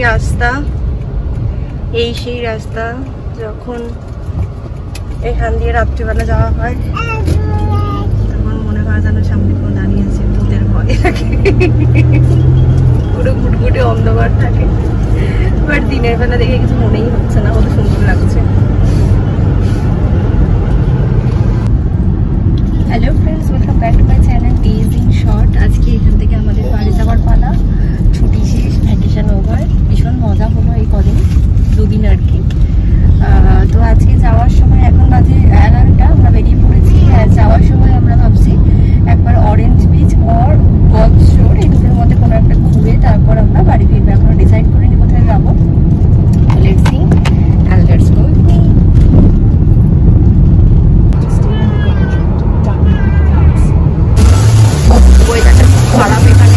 রাস্তা, এই সেই রাস্তা যখন এখান দিয়ে রাত্রিবেলা যাওয়া হয় তখন মনে হয় যেন সামনে কোনো দাঁড়িয়ে আছে, ভূতের ভয় থাকে, পুরো ঘুটঘুটে অন্ধকার থাকে। বাট দিনের বেলা দেখে কিছু মনেই হচ্ছে না, কত সুন্দর লাগছে। Hello friends, welcome back to my channel days in short. আজকে এখান থেকে আমাদের বাড়ি যাওয়ার পালা, ছুটি শেষ, ভ্যাকেশন ওভার। ভীষণ মজা হলো এই কদিন, দুদিন আর কি। তো আজকে যাওয়ার সময় এখন বাজে 11টা, আমরা বেরিয়ে পড়েছি। আর যাওয়ার সময় আমরা ভাবছি একবার অরেঞ্জ বিচ আর গলফ রোড, এই দুটোর মধ্যে কোনো একটা ঘুরে তারপর আমরা বাড়ি ফিরবো। এখনো ডিসাইড করিনি কোথায় যাবো। Let's see and let's go. খারাপ এখানে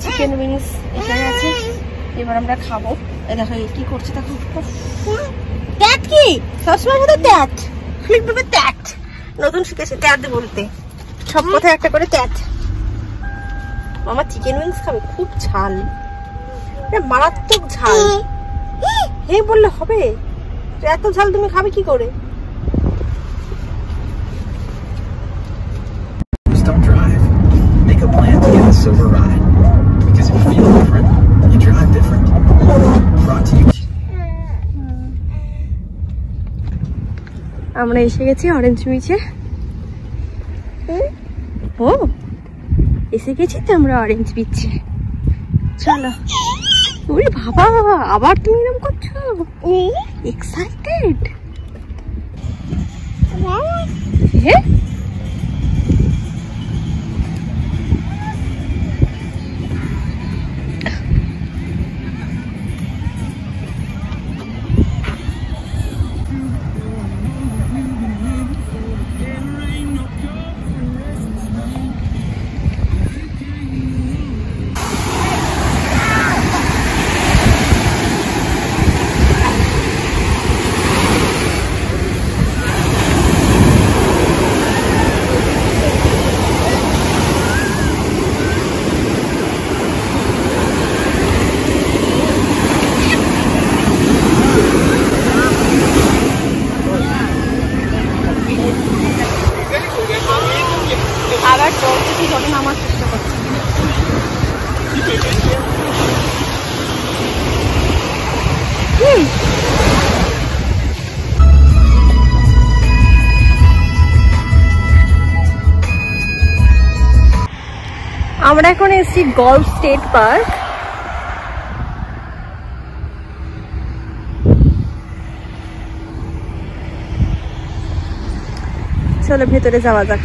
চিকেন উইংস এখানে আছে, এবার আমরা খাবো। দেখো কি করছে, দেখো ট্যাট, কি সবসময় মতো ট্যাট, ফ্লিপভাবে ট্যাট, নতুন শিখেছে ট্যাট বলতে, সব কথায় একটা করে ট্যাট। মামা চিকেন উইংস খাবে, খুব ঝাল, মারাত্মক ঝাল। হে বললে হবে, এত ঝাল তুমি খাবে কি করে? Don't drive. Make a plan to get a silver ride. Because if you feel different, you drive different. Brought to you. আমরা এসে গেছি অরেঞ্জ বিচে। ও এসে গেছি তো আমরা অরেঞ্জ বিচে, চলো। ওরে বাবা, আবার তুমি এরকম করছো, এক্সাইটেড? হ্যাঁ আবার চলছে, জলে নামার চেষ্টা করছি। আমরা এখন এসেছি গলফ স্টেট পার্ক। চলো ভেতরে যাওয়া যাক।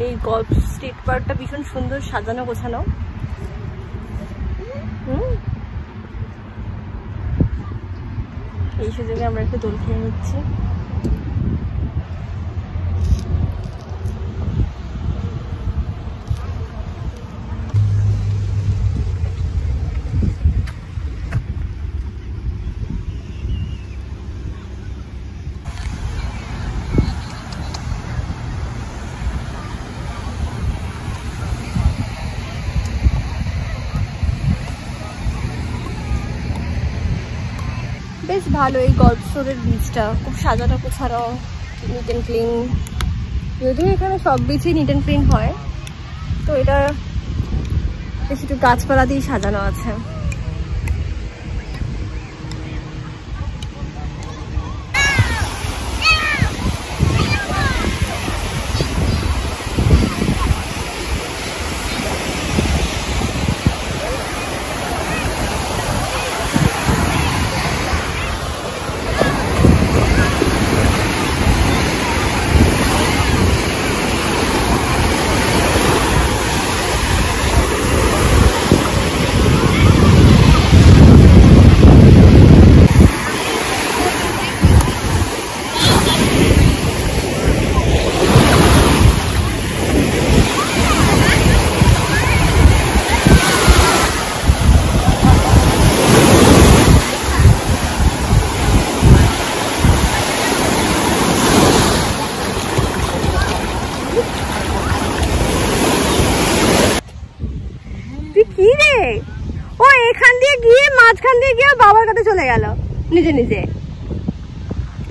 এই গলফ স্ট্রিট পার্কটা ভীষণ সুন্দর সাজানো গোছানো। এই সুযোগে আমরা একটু দোল খেয়ে নিচ্ছি। বেশ ভালো এই গল্ফ স্টোরের বিচটা, খুব সাজানো গোছানো, নিট অ্যান্ড ক্লিন। যদিও এখানে সব বিচই নিট অ্যান্ড ক্লিন হয়, তো এটা বেশ একটু গাছপালা দিয়ে সাজানো আছে। কি রে, ও এখান দিয়ে গিয়ে মাঝখান দিয়ে গিয়ে বাবার কাছে চলে গেল নিজে নিজে।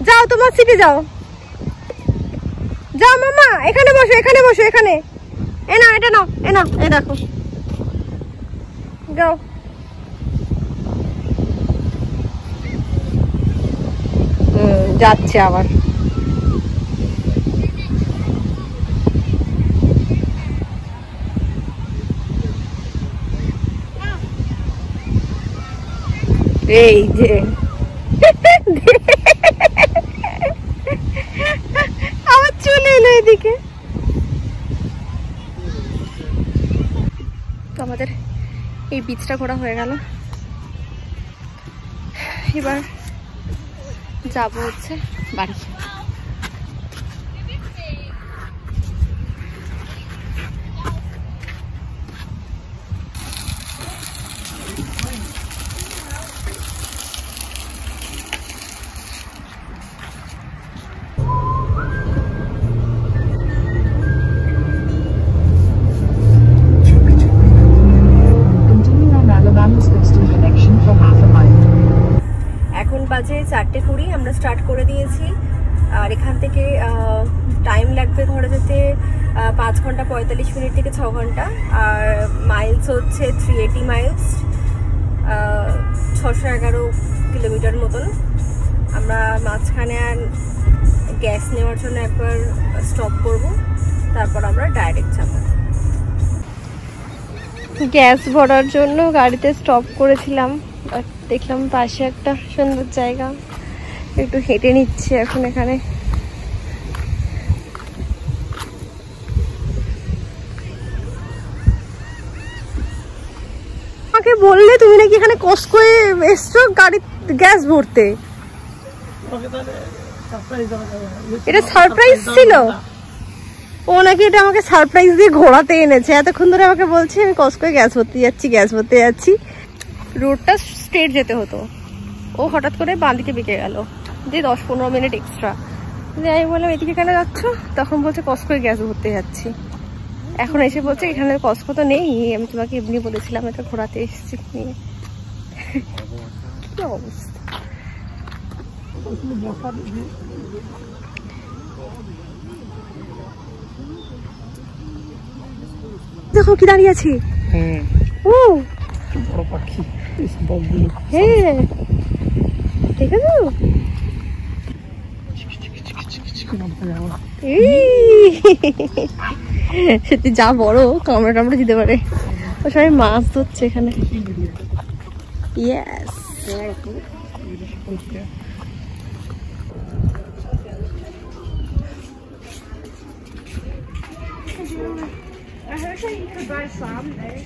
যাও তোমার সিটে যাও, যাও মামা, এখানে বসো, এখানে বসো, এখানে। এ না, এটা নাও, এ না, এ দেখো, যাও। যাচ্ছে আবার। এই যে আবার চলে এলো এদিকে। তো আমাদের এই বিচটা ঘোরা হয়ে গেল, এবার যাবো হচ্ছে বাড়ি। বাজে 4:20, আমরা স্টার্ট করে দিয়েছি। আর এখান থেকে টাইম লাগবে ধরে যেতে 5 ঘন্টা 45 মিনিট থেকে 6 ঘন্টা। আর মাইলস হচ্ছে 380 মাইলস, 611 কিলোমিটার মতন। আমরা মাঝখানে আর গ্যাস নেওয়ার জন্য একবার স্টপ করব, তারপর আমরা ডাইরেক্ট যাব। গ্যাস ভরার জন্য গাড়িতে স্টপ করেছিলাম, দেখলাম পাশে একটা সুন্দর জায়গা, একটু হেঁটে নিচ্ছে এখন এখানে। আমাকে বললে তুমি নাকি এখানে কসকোয়ে এসছো গাড়ি গ্যাস ভরতে, এটা সারপ্রাইজ ছিল। ও নাকি এটা আমাকে সারপ্রাইজ দিয়ে ঘোরাতে এনেছে, এতক্ষণ ধরে আমাকে বলছে আমি কসকোয়ে গ্যাস ভরতে যাচ্ছি, গ্যাস ভরতে যাচ্ছি। রোডটা স্ট্রেট যেতে হতো, ও হঠাৎ করে বাঁ দিকে বেঁকে গেল, যে 10-15 মিনিট এক্সট্রা। আমি বললাম এদিকে কেন যাচ্ছ, তখন বলছে কসকোয় গ্যাস ভরতে যাচ্ছি। এখন এসে বলছে এখানে কসকো তো নেই, আমি তোমাকে এমনি বলেছিলাম এটা ঘোরাতে এসেছি নিয়ে। কি অবস্থা। দেখো কি দাঁড়িয়ে আছি, ও বড় পাখি। হ্যাঁ ঠিক আছে, সত্যি যা বড় কামড়া টামড়া দিতে পারে। ও সবাই মাছ ধরছে এখানে। Yes, I heard that you could buy some there.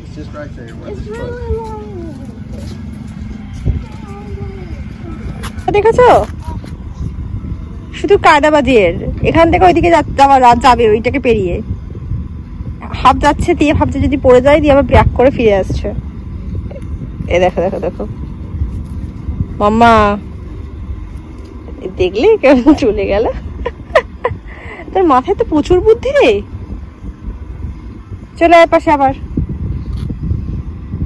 It's just right there. It's really long. দেখেছো, শুধু কায়দাবাজির। এখান থেকে ওইদিকে যাবে, ওইটাকে পেরিয়ে হাফ যাচ্ছে, দিয়ে ভাবছে যদি পড়ে যায়, দিয়ে আবার ব্রেক করে ফিরে আসছে। এ দেখো দেখো দেখো মাম্মা, দেখলে কেমন চলে গেল। তোর মাথায় তো প্রচুর বুদ্ধি রে। চলে আয় পাশে আবার।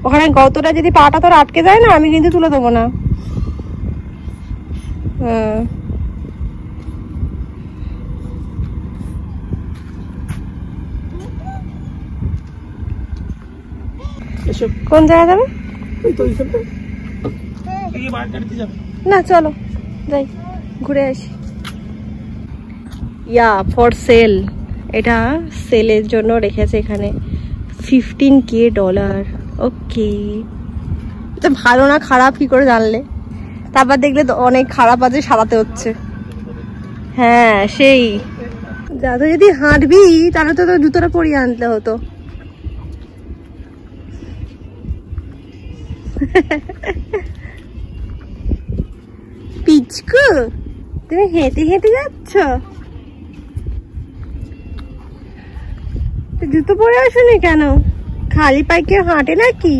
ওখানে গতটা যদি পাটা তোর আটকে যায় না, আমি কিন্তু তুলে দেবো না। কোন জায়গা যাবে? না চলো যাই ঘুরে আসি। ইয়া ফর সেল, এটা সেলের জন্য রেখেছে এখানে। $15K। ওকে, তো ভালো না খারাপ কি করে জানলে? তারপর দেখলে তো অনেক খারাপ আছে, সারাতে হচ্ছে। হ্যাঁ সেই দাদা, যদি হাঁটবি তাহলে তো তোর জুতোটা পরিয়ে আনতে হতো। পিচকু, তুমি হেঁটে হেঁটে যাচ্ছ? জুতো পরে আসোনি কেন? খালি পায়ে কেউ হাঁটে নাকি?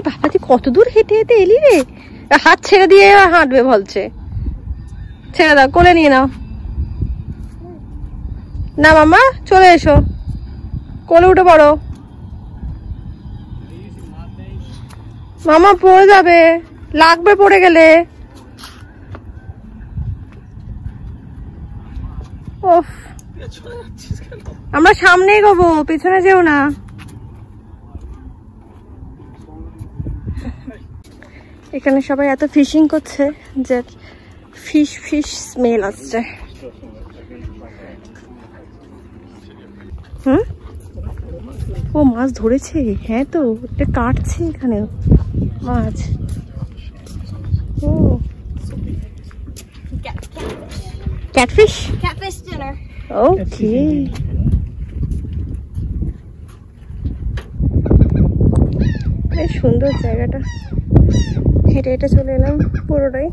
বাবা তুই কত দূর হেঁটে হেঁটে এলি রে? হাত ছেড়ে দিয়ে হাঁটবে বলছে। ছেড়ে দাও, কোলে নিয়ে নাও না। মামা চলে এসো, কোলে উঠে পড়ো। মামা পড়ে যাবে, লাগবে পড়ে গেলে। ওফ, আমরা সামনে এগোবো, পেছনে যেও না। এখানে সবাই এত ফিশিং করছে যে ফিশ ফিশ স্মেল আসছে। ও মাছ ধরেছে? হ্যাঁ তো, এটা কাটছে এখানে মাছ। ও ক্যাটফিশ, Catfish dinner. ওকে। বেশ সুন্দর জায়গাটা, হেঁটে হেঁটে চলে এলাম পুরোটাই।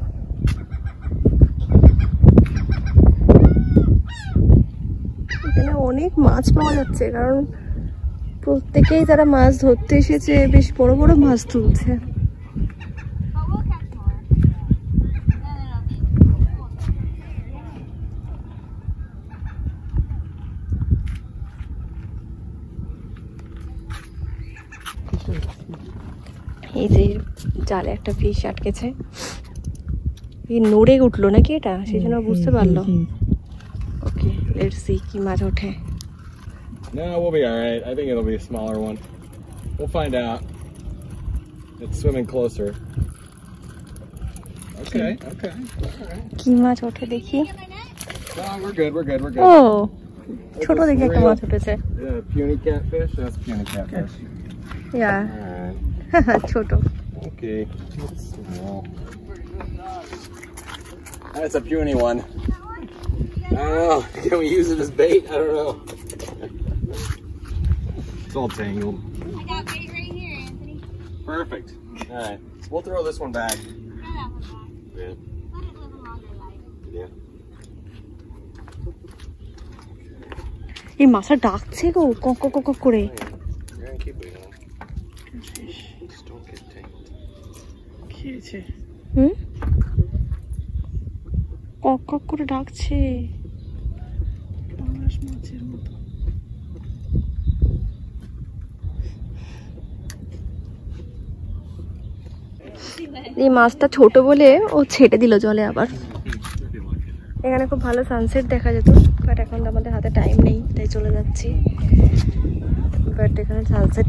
এখানে অনেক মাছ পাওয়া যাচ্ছে, কারণ প্রত্যেকেই যারা মাছ ধরতে এসেছে বেশ বড় বড় মাছ তুলছে। এই যে জালে একটা ফিশ আটকেছে, এই নড়ে উঠলো নাকি এটা, সেই জন্য বুঝতে পারলো। ওকে, লেটস সি কি মাছ ওঠে। No, we'll be all right. I think it'll be a smaller one. We'll find out. It's swimming closer. Okay, okay. কি মাছ ওঠে দেখি। No, we're good. We're good. We're good. ও ছোট দেখে একটা মাছ উঠেছে। Yeah, puny catfish. That's puny catfish. Yeah All right. ছোট। Okay. It's small. That's a puny one. I don't know. Can we use it as bait? I don't know. It's all tangled. I got bait right here, Anthony. Perfect. All right. We'll throw this one back. Throw that one back. Yeah. Let it live a longer life. Yeah. এই মাছটা ডাকছে গো cock cock cock করে। You're gonna keep it on. Just don't get tangled. খেয়েছে। হুম, cock cock করে ডাকছে। পাঙাশ মাছের মতো। এই মাছটা ছোট বলে ও ছেটে দিল জলে আবার। এখানে খুব ভালো সানসেট দেখা যেত, বাট এখন তো আমাদের হাতে টাইম নেই, তাই চলে যাচ্ছি। বাট এখানে সানসেট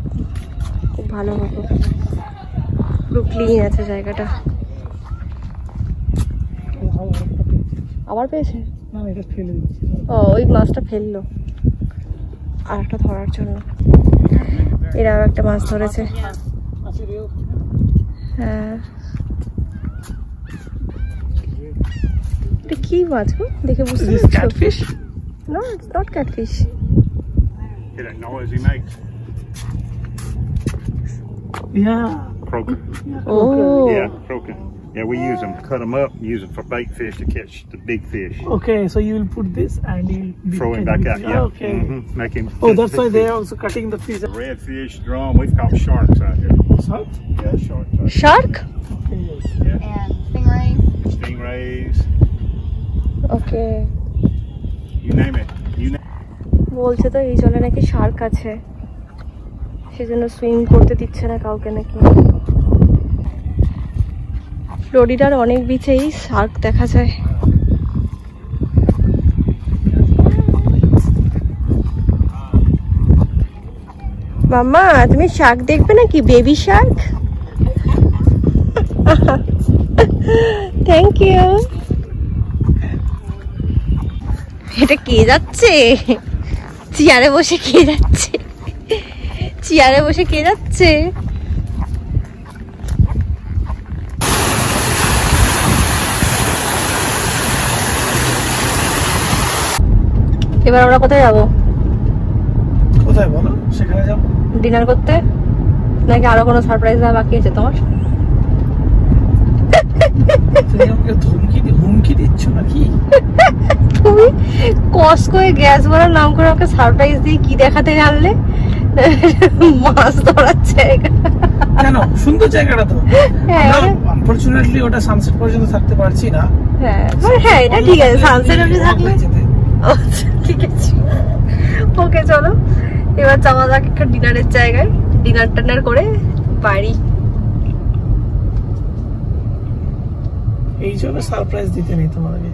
খুব ভালো হতো, পুরো ক্লিন আছে জায়গাটা। আবার পেয়েছে? ও ওই মাছটা ফেললো আর একটা ধরার জন্য। এরাও একটা মাছ ধরেছে। হ্যাঁ, এটা কি মাছ গো? দেখে বুঝতে পারছো? Catfish? No, it's not catfish. Hear that noise he makes? Yeah. Croaker. Oh. Yeah, croaker. Yeah, we use them, cut them up, use them for bait fish to catch the big fish. Okay, so you will put this and you'll Throw him back out. Yeah. Okay. Make him. Oh, that's why they are also cutting the fish. Redfish, drum. We've caught sharks out here. Salt? Yeah, sharks. Shark? Okay. And stingray. Stingrays. Okay. You name it. You name. বলছে তো এই জলে নাকি Shark আছে, সেজন্য swim করতে দিচ্ছে না কাউকে নাকি। ফ্লোরিডার অনেক বিচেই শার্ক দেখা যায়। মাম্মা তুমি শার্ক দেখবে নাকি? Baby shark. Thank you. এটা কে যাচ্ছে? চেয়ারে বসে কে যাচ্ছে? চেয়ারে বসে কে যাচ্ছে? এবার আমরা কোথায় যাবো? কোথায় বলো? সেখানে যাবো ডিনার করতে, নাকি আরো কোনো সারপ্রাইজ বাকি আছে তোমার? তুমি আমাকে হুমকি দিচ্ছ নাকি? তুমি কসকোয় গ্যাস ভরার নাম করে আমাকে সারপ্রাইজ দিয়ে কি দেখাতে জানলে? মাছ ধরার জায়গা। কেন? সুন্দর জায়গাটা তো। আনফরচুনেটলি ওটা সানসেট পর্যন্ত থাকতে পারছি না। হ্যাঁ হ্যাঁ, এটা ঠিক আছে, সানসেট অবধি থাকলে ঠিক আছে। ওকে চলো এবার যাওয়া যাক একটা ডিনারের জায়গায়, ডিনার টানার করে বাড়ি। এই জন্য সারপ্রাইজ দিতে নেই তোমাকে।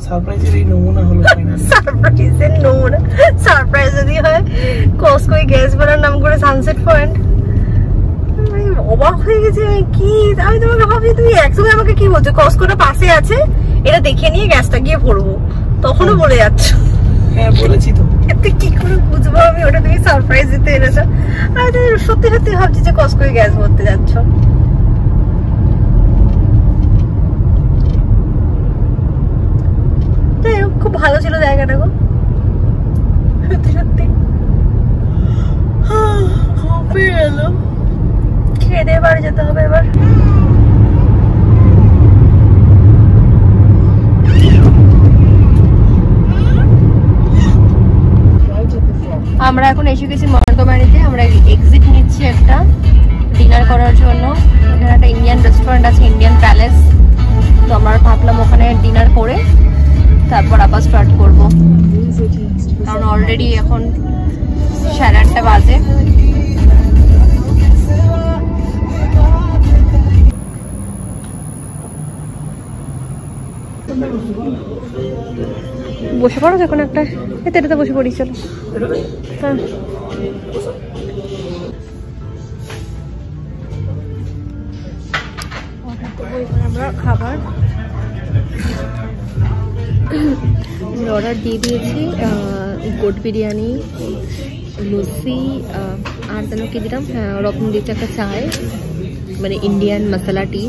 সারপ্রাইজের এই নমুনা হলো ফাইনালি। সারপ্রাইজের নমুনা? সারপ্রাইজ যদি হয় কসকোয় গ্যাস ভরার নাম করে সানসেট পয়েন্ট, আমি অবাক হয়ে গেছি। আমি তোমাকে ভাবি তুমি একসময় আমাকে কি বলছো কসকোটা পাশে আছে, এটা দেখে নিয়ে গ্যাসটা গিয়ে ভরবো, তখনও বলে যাচ্ছ। হ্যাঁ বলেছি তো। কি করে বুঝবো আমি ওটা তুমি সারপ্রাইজ দিতে এনেছো? আমি তো সত্যি সত্যি ভাবছি যে কসকোয় গ্যাস ভরতে যাচ্ছ। খুব ভালো ছিল জায়গাটা গো, সত্যি সত্যি। খেয়ে দিয়ে বাড়ি যেতে হবে এবার। আমরা এখন এসে গেছি মন্টগোমেরিতে। আমরা এক্সিট নিচ্ছি একটা ডিনার করার জন্য। এখানে একটা ইন্ডিয়ান রেস্টুরেন্ট আছে, ইন্ডিয়ান প্যালেস। তো আমরা ভাবলাম ওখানে ডিনার করে তারপর আবার স্টার্ট করব, কারণ অলরেডি এখন 8:30 বাজে। বসে পড়ো এখন একটা, এতে বসে পড়ি চলো। হ্যাঁ আমরা খাবার অর্ডার দিয়ে দিয়েছি, গোট বিরিয়ানি, লস্যি, আর যেন কি দিলাম, হ্যাঁ ওরকম দিচ্ছে একটা চায়, মানে ইন্ডিয়ান মশলা টি।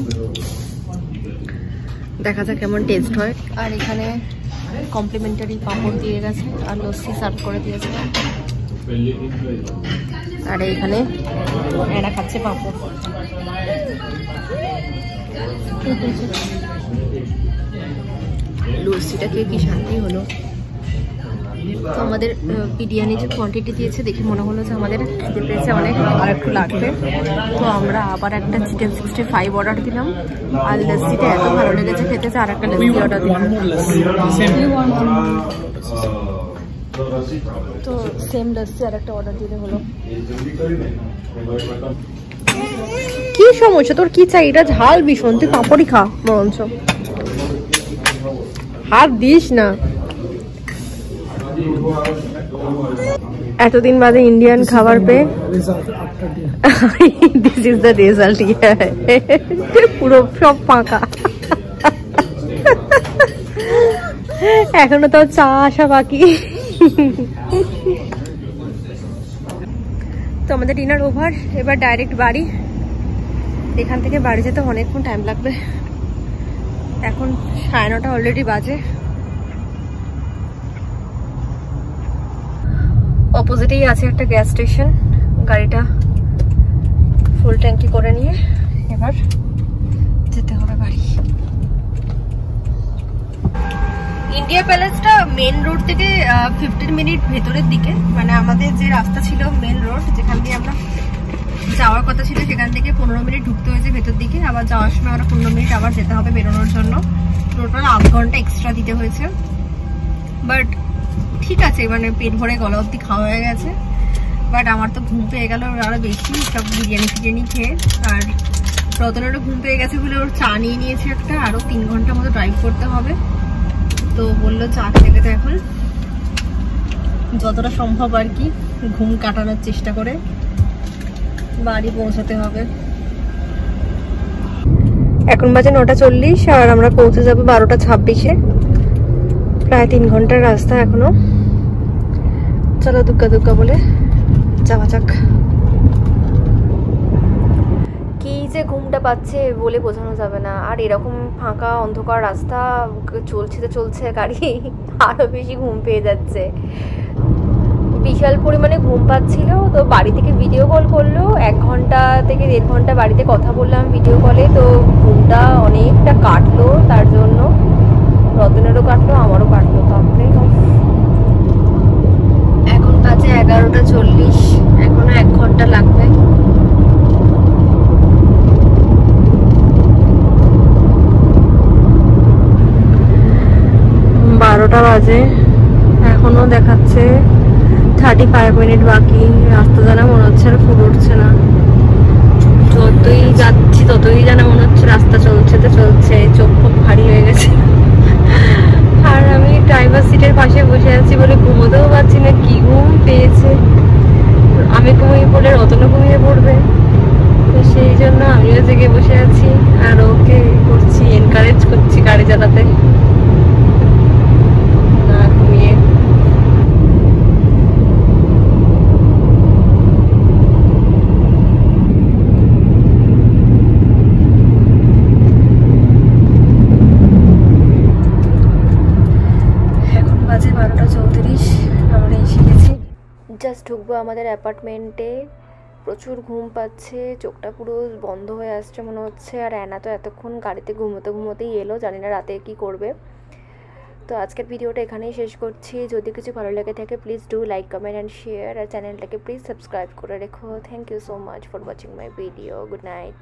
দেখা যাক কেমন টেস্ট হয়। আর এখানে কমপ্লিমেন্টারি পাঁপড় দিয়ে গেছে আর লস্যি সার্ভ করে দিয়েছে। আর এইখানে এরা খাচ্ছে পাঁপড়। লস্যিটা খেয়ে কি শান্তি হলো। তো আমাদের বিরিয়ানি যে কোয়ান্টিটি দিয়েছে দেখে মনে হলো যে আমাদের খেতে পেয়েছে অনেক, আর একটু লাগবে। তো আমরা আবার একটা চিকেন 65 অর্ডার দিলাম। আর লস্যিটা এত ভালো লেগেছে খেতে, আর একটা লস্যি অর্ডার দিলাম। তো সেম লস্যি আর একটা অর্ডার দিলে হলো। কি সমস্যা তোর? কি চাই? এটা ঝাল ভীষণ, তুই পাঁপড়ই খা বরঞ্চ, হাত দিস না। এতদিন বাদে ইন্ডিয়ান খাবার পেয়ে দিস ইজ দ্য রেজাল্ট। পুরো সব ফাঁকা, এখনো তো চা আসা বাকি। তো আমাদের ডিনার ওভার, এবার ডাইরেক্ট বাড়ি। এখান থেকে বাড়ি যেতে অনেকক্ষণ টাইম লাগবে। এখন 9:30 অলরেডি বাজে। অপোজিটেই আছে একটা গ্যাস স্টেশন। গাড়িটা ফুল ট্যাঙ্কি করে নিয়ে এবার যেতে হবে বাড়ি। ইন্ডিয়া প্যালেসটা মেন রোড থেকে 15 মিনিট ভেতরের দিকে, মানে আমাদের যে রাস্তা ছিল মেন রোড যেখান দিয়ে আমরা যাওয়ার কথা ছিল সেখান থেকে 15 মিনিট ঢুকতে হয়েছে ভেতর দিকে, আবার যাওয়ার সময় আরো 15 মিনিট আবার যেতে হবে বেরোনোর জন্য, টোটাল 8 ঘন্টা এক্সট্রা দিতে হয়েছে। বাট ঠিক আছে, মানে পেট ভরে গলা অব্দি খাওয়া হয়ে গেছে। বাট আমার তো ঘুম পেয়ে গেল আরো বেশি, সব বিরিয়ানি খেয়ে। আর রতনেরও ঘুম পেয়ে গেছে বলে ওর চা নিয়ে নিয়েছে একটা, আরো 3 ঘন্টা মতো ড্রাইভ করতে হবে। তো বললো চা খেতে তো এখন যতটা সম্ভব আর কি ঘুম কাটানোর চেষ্টা করে বাড়ি পৌঁছাতে হবে। এখন বাজে 9:40 আর আমরা পৌঁছে যাবো 12:26-এ। প্রায় 3 ঘন্টার রাস্তা এখনো। চলো দুগ্গা দুগ্গা বলে যাওয়া যাক। কি যে ঘুমটা পাচ্ছে বলে বোঝানো যাবে না। আর এরকম ফাঁকা অন্ধকার রাস্তা চলছে গাড়ি, আরো বেশি ঘুম পেয়ে যাচ্ছে। বিশাল পরিমাণে ঘুম পাচ্ছিল। তো বাড়ি থেকে ভিডিও কল করলো, 1 ঘন্টা থেকে 1.5 ঘন্টা বাড়িতে কথা বললাম ভিডিও কলে। তো ঘুমটা অনেকটা কাটলো, তার জন্য রতনেরও কাটলো, আমারও কাটলো। তারপরে এখন বাজে 11:40, এখনো 1 ঘন্টা লাগবে। বাজে এখনো দেখাচ্ছে 35 মিনিট বাকি। রাস্তা জানা মনে হচ্ছে আর ফুল উঠছে না, যতই যাচ্ছি ততই যেন মনে হচ্ছে রাস্তা চলছে তো চলছে, চোখ খুব ভারী হয়ে গেছে। আর আমি ড্রাইভার সিটের পাশে বসে আছি বলে ঘুমোতেও পারছি না, কি ঘুম পেয়েছে। আমি ঘুমিয়ে পড়লে রতনও ঘুমিয়ে পড়বে, তো সেই জন্য আমিও জেগে বসে আছি আর ওকে করছি, এনকারেজ করছি গাড়ি চালাতে না ঘুমিয়ে। এখন বাজে 12:34, আমরা এসে গেছি। জাস্ট ঢুকবো আমাদের অ্যাপার্টমেন্টে। প্রচুর ঘুম পাচ্ছে, চোখটা পুরো বন্ধ হয়ে আসছে মনে হচ্ছে। আর অ্যানা তো এতক্ষণ গাড়িতে ঘুমোতেই এলো, জানি না রাতে কি করবে। তো আজকের ভিডিওটা এখানেই শেষ করছি। যদি কিছু ভালো লেগে থাকে please do like, comment and share. আর চ্যানেলটাকে প্লিজ সাবস্ক্রাইব করে রেখো। Thank you so much for watching my video. Good night.